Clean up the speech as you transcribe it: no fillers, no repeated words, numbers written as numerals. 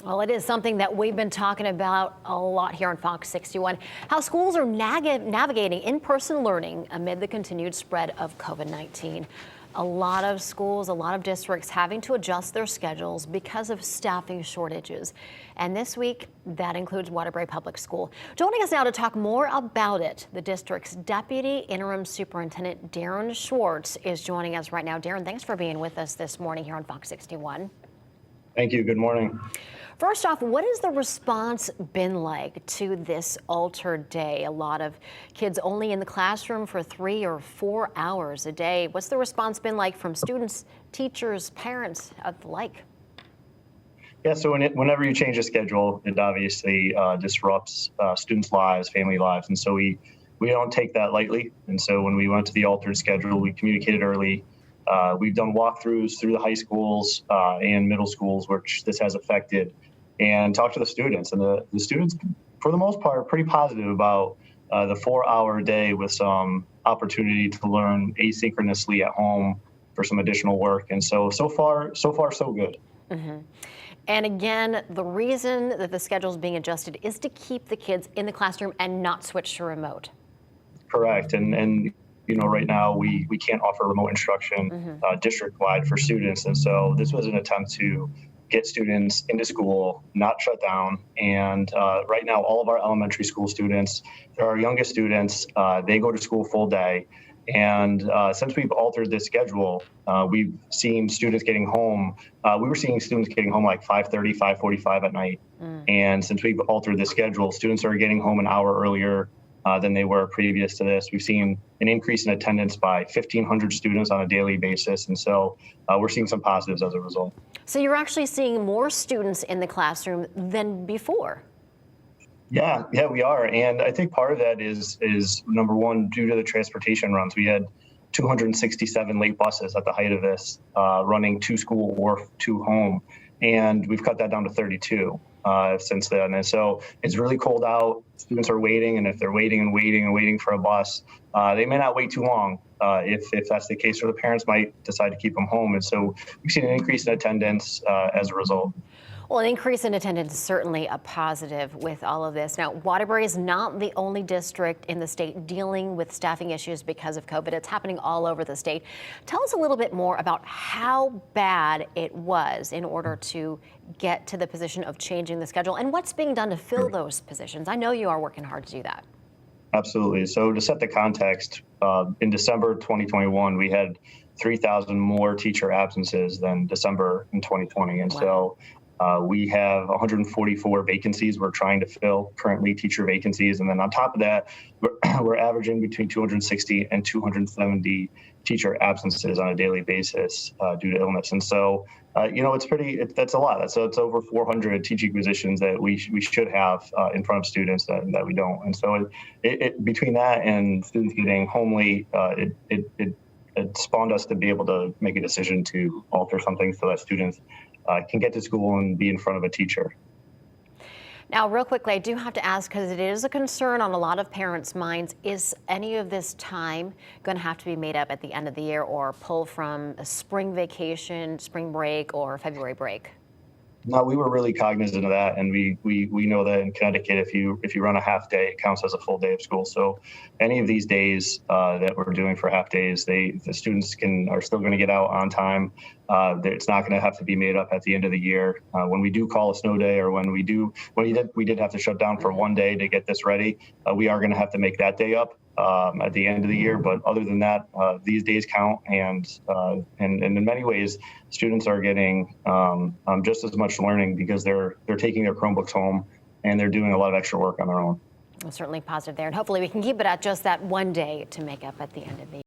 Well, it is something that we've been talking about a lot here on Fox 61, how schools are navigating in-person learning amid the continued spread of COVID-19. A lot of schools, a lot of districts having to adjust their schedules because of staffing shortages. And this week, that includes Waterbury Public School. Joining us now to talk more about it, the district's Deputy Interim Superintendent, Darren Schwartz, is joining us right now. Darren, thanks for being with us this morning here on Fox 61. Thank you. Good morning. First off, what has the response been like to this altered day? A lot of kids only in the classroom for 3 or 4 hours a day. What's the response been like from students, teachers, parents, alike? Yeah, so whenever you change a schedule, it obviously disrupts students' lives, family lives, and so we don't take that lightly. And so when we went to the altered schedule, we communicated early. We've done walkthroughs through the high schools and middle schools, which this has affected, and talked to the students. And the students, for the most part, are pretty positive about the 4-hour day with some opportunity to learn asynchronously at home for some additional work. And so far, so good. Mm-hmm. And again, the reason that the schedule is being adjusted is to keep the kids in the classroom and not switch to remote. Correct. And you know, right now we can't offer remote instruction district-wide for students. And so this was an attempt to get students into school, not shut down. And right now, all of our elementary school students, they're our youngest students, they go to school full day. And since we've altered this schedule, we've seen students getting home. We were seeing students getting home like 5:30, 5:45 at night. And since we've altered the schedule, students are getting home an hour earlier than they were previous to this. We've seen an increase in attendance by 1,500 students on a daily basis. And so we're seeing some positives as a result. So you're actually seeing more students in the classroom than before. Yeah, we are. And I think part of that is number one, due to the transportation runs. We had 267 late buses at the height of this running to school or to home. And we've cut that down to 32 since then. And so it's really cold out. Students are waiting. And if they're waiting and waiting for a bus, they may not wait too long. If that's the case, or the parents might decide to keep them home. And so we've seen an increase in attendance as a result. Well, an increase in attendance is certainly a positive with all of this. Now, Waterbury is not the only district in the state dealing with staffing issues because of COVID. It's happening all over the state. Tell us a little bit more about how bad it was in order to get to the position of changing the schedule and what's being done to fill those positions. I know you are working hard to do that. Absolutely. So to set the context, in December 2021, we had 3,000 more teacher absences than December in 2020. And so we have 144 vacancies we're trying to fill, currently teacher vacancies. And then on top of that, we're averaging between 260 and 270 teacher absences on a daily basis due to illness. And so, you know, that's a lot. It's over 400 teaching positions that we should have in front of students that we don't. And so between that and students getting homely, it spawned us to be able to make a decision to alter something so that students can get to school and be in front of a teacher. Now, real quickly, I do have to ask, because it is a concern on a lot of parents' minds, is any of this time going to have to be made up at the end of the year or pull from a spring vacation, spring break, or February break? No, we were really cognizant of that, and we know that in Connecticut, if you run a half day, it counts as a full day of school. So any of these days that we're doing for half days, the students are still going to get out on time. It's not going to have to be made up at the end of the year. When we do call a snow day, or when we did have to shut down for one day to get this ready, we are going to have to make that day up at the end of the year. But other than that, these days count, and in many ways, students are getting just as much learning because they're taking their Chromebooks home and they're doing a lot of extra work on their own. Well, certainly positive there, and hopefully we can keep it at just that one day to make up at the end of the year.